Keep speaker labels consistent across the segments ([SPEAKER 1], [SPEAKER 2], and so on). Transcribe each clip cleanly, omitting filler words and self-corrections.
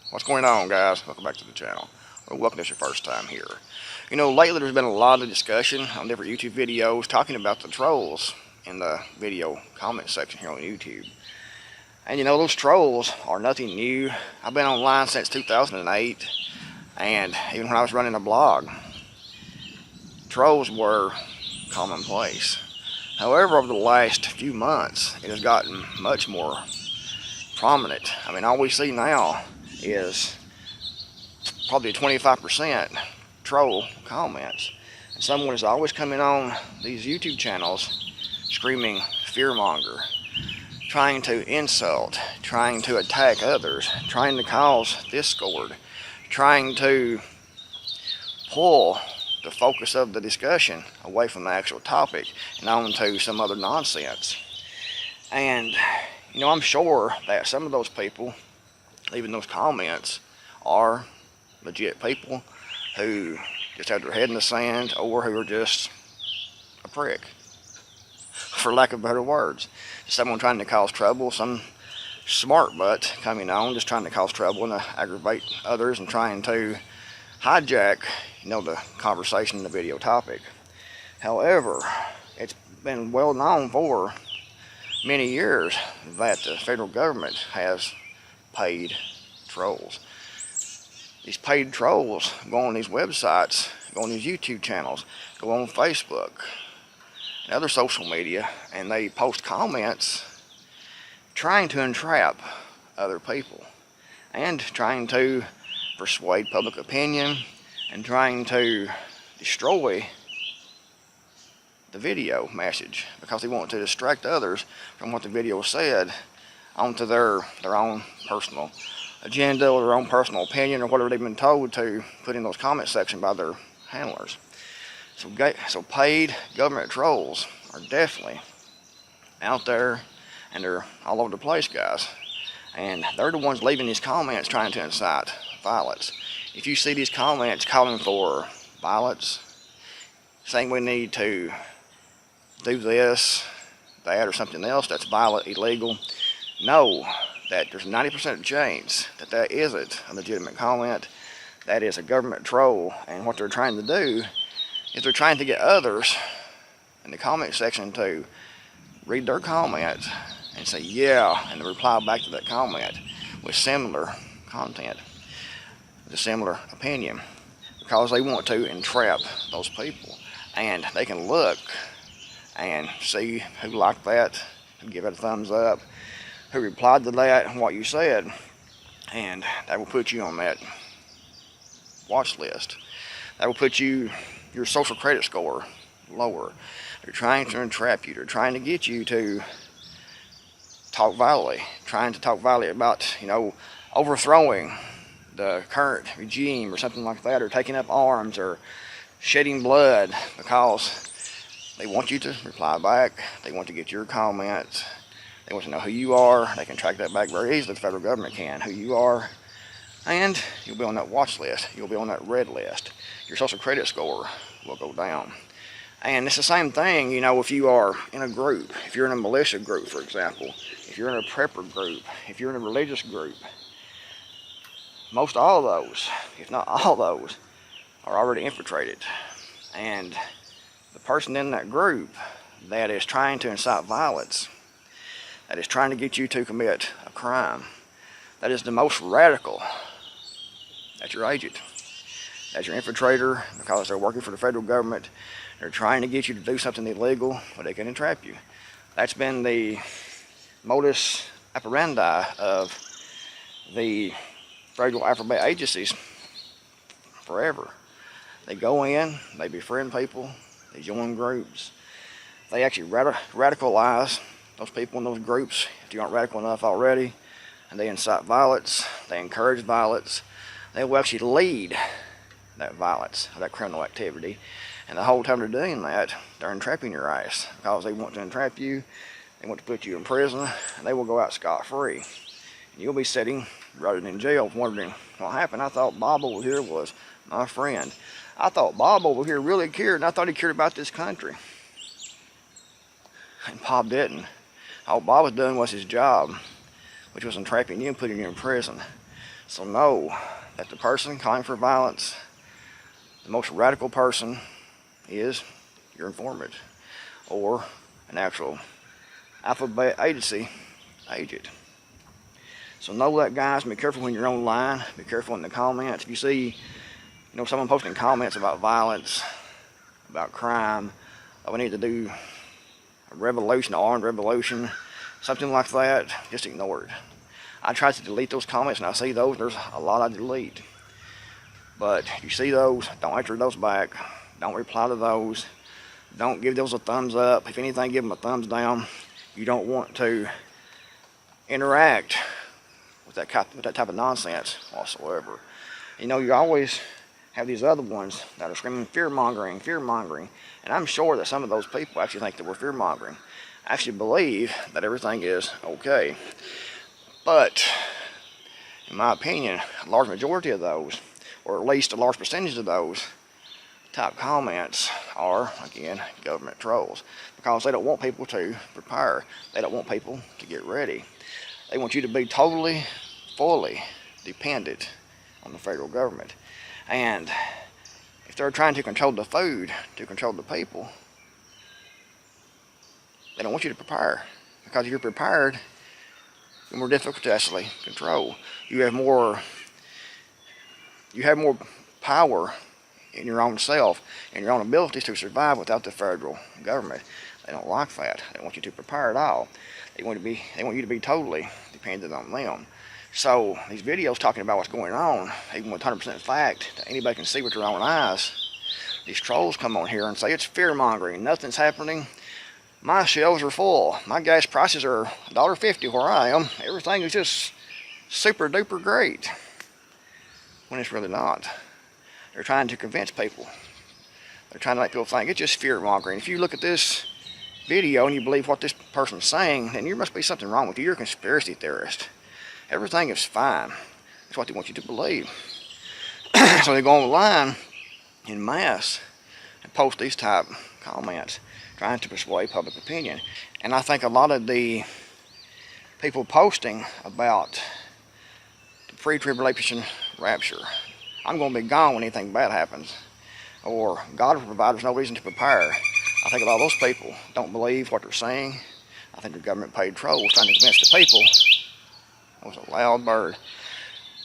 [SPEAKER 1] What's going on, guys? Welcome back to the channel, or welcome if it's your first time here. Lately there's been a lot of discussion on different YouTube videos talking about the trolls in the video comment section here on YouTube. And those trolls are nothing new. I've been online since 2008, and even when I was running a blog, trolls were commonplace. However, over the last few months, it has gotten much more prominent. All we see now is probably 25% troll comments. And someone is always coming on these YouTube channels screaming fearmonger, trying to insult, trying to attack others, trying to cause discord, trying to pull the focus of the discussion away from the actual topic and on to some other nonsense. And I'm sure that some of those people leaving those comments are legit people who just have their head in the sand, or who are just a prick, for lack of better words. Someone trying to cause trouble, some smart butt coming on just trying to cause trouble and aggravate others and trying to hijack the conversation, the video topic. However, it's been well known for many years that the federal government has paid trolls. These paid trolls go on these websites, go on these YouTube channels, go on Facebook and other social media, and they post comments trying to entrap other people and trying to persuade public opinion and trying to destroy the video message, because they want to distract others from what the video said onto their own personal agenda or their own personal opinion, or whatever they've been told to put in those comment section by their handlers. So paid government trolls are definitely out there, and they're all over the place, guys. And they're the ones leaving these comments trying to incite violence. If you see these comments calling for violence, saying we need to do this, that, or something else that's violent, illegal, know that there's 90% chance that that isn't a legitimate comment. That is a government troll, and what they're trying to do is they're trying to get others in the comment section to read their comment and say yeah, and to reply back to that comment with similar content, with a similar opinion, because they want to entrap those people. And they can look and see who liked that, who give it a thumbs up, who replied to that and what you said, and that will put you on that watch list. That will put your social credit score lower. They're trying to entrap you. They're trying to get you to talk violently, trying to talk violently about overthrowing the current regime or something like that, or taking up arms or shedding blood, because they want you to reply back. They want to get your comments. They want to know who you are. They can track that back very easily. The federal government can, who you are. And you'll be on that watch list. You'll be on that red list. Your social credit score will go down. And it's the same thing, if you are in a group, if you're in a militia group, for example, if you're in a prepper group, if you're in a religious group, most all of those, if not all those, are already infiltrated. And the person in that group that is trying to incite violence, that is trying to get you to commit a crime, that is the most radical, that's your agent, that's your infiltrator, because they're working for the federal government. They're trying to get you to do something illegal, but they can entrap you. That's been the modus operandi of the federal alphabet agencies forever. They go in, they befriend people, they join groups, they actually radicalize those people in those groups, if you aren't radical enough already, and they incite violence, they encourage violence, they will actually lead that violence, that criminal activity. And the whole time they're doing that, they're entrapping your ass, because they want to entrap you, they want to put you in prison, and they will go out scot-free. And you'll be sitting rather than in jail wondering what happened. I thought Bob over here was my friend. I thought Bob over here really cared, and I thought he cared about this country. And Bob didn't. All Bob was doing was his job, which was entrapping you and putting you in prison. So know that the person calling for violence, the most radical person, is your informant or an actual alphabet agency agent. So know that, guys. Be careful when you're online. Be careful in the comments. If you see, someone posting comments about violence, about crime, we need to do a revolution, an armed revolution, something like that, just ignore it. I try to delete those comments, and I see those. There's a lot I delete. But if you see those, don't answer those back. Don't reply to those. Don't give those a thumbs up. If anything, give them a thumbs down. You don't want to interact with that type of nonsense whatsoever. You always have these other ones that are screaming fear-mongering, fear-mongering. And I'm sure that some of those people actually think that we're fear-mongering. I actually believe that everything is okay. But, in my opinion, a large majority of those, or at least a large percentage of those type comments are, again, government trolls. Because they don't want people to prepare. They don't want people to get ready. They want you to be totally, fully dependent on the federal government. And if they're trying to control the food, to control the people, they don't want you to prepare. Because if you're prepared, you're more difficult to actually control. You have more power in your own self and your own abilities to survive without the federal government. They don't like that. They want you to prepare at all. They want you to be totally dependent on them. So these videos talking about what's going on, even with 100% fact that anybody can see with their own eyes, these trolls come on here and say it's fear-mongering, nothing's happening. My shelves are full. My gas prices are $1.50 where I am. Everything is just super duper great. When it's really not. They're trying to convince people. They're trying to make people think it's just fear-mongering. If you look at this video and you believe what this person's saying, then there must be something wrong with you. You're a conspiracy theorist. Everything is fine. That's what they want you to believe. So they go online in mass and post these type comments, trying to persuade public opinion. And I think a lot of the people posting about the pre-tribulation rapture, I'm going to be gone when anything bad happens, or God will provide, there's no reason to prepare. I think a lot of those people don't believe what they're saying. I think they're government paid trolls trying to convince the people, that was a loud bird,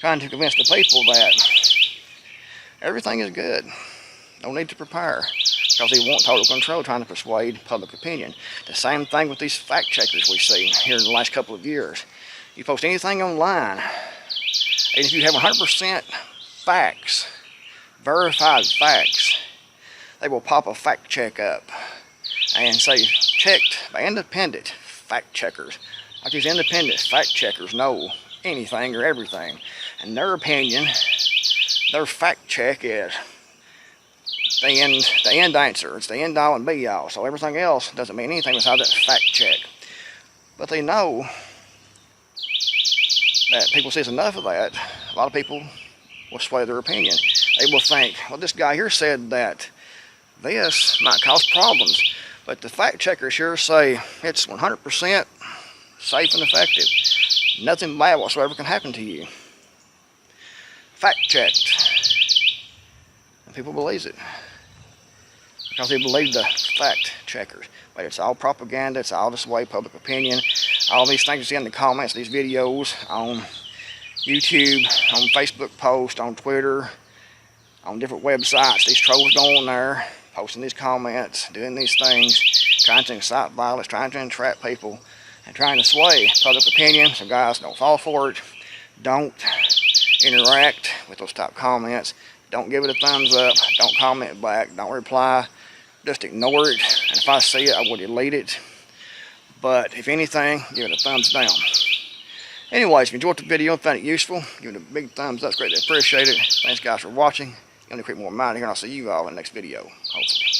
[SPEAKER 1] trying to convince the people that everything is good. No need to prepare. Because they want total control, trying to persuade public opinion. The same thing with these fact checkers we see here in the last couple of years. You post anything online, and if you have 100% facts, verified facts, they will pop a fact check up and say checked by independent fact checkers. Like these independent fact checkers know anything or everything. In their opinion, their fact check is the end answer. It's the end all and be all. So everything else doesn't mean anything without that fact check. But they know that people see enough of that, a lot of people will sway their opinion. They will think, well, this guy here said that this might cause problems, but the fact checkers here say it's 100% safe and effective. Nothing bad whatsoever can happen to you. Fact checked. And people believe it. Because they believe the fact checkers. But it's all propaganda, it's all this way, public opinion. All these things you see in the comments, these videos on YouTube, on Facebook posts, on Twitter, on different websites. These trolls go on there, posting these comments, doing these things, trying to incite violence, trying to entrap people, and trying to sway public opinion. So guys, don't fall for it. Don't interact with those type comments. Don't give it a thumbs up. Don't comment back. Don't reply. Just ignore it. And if I see it, I will delete it. But if anything, give it a thumbs down. Anyways, if you enjoyed the video and found it useful, give it a big thumbs up. It's greatly appreciated. Thanks guys for watching. I'm going to Creekmore Mind here, and I'll see you all in the next video, hopefully.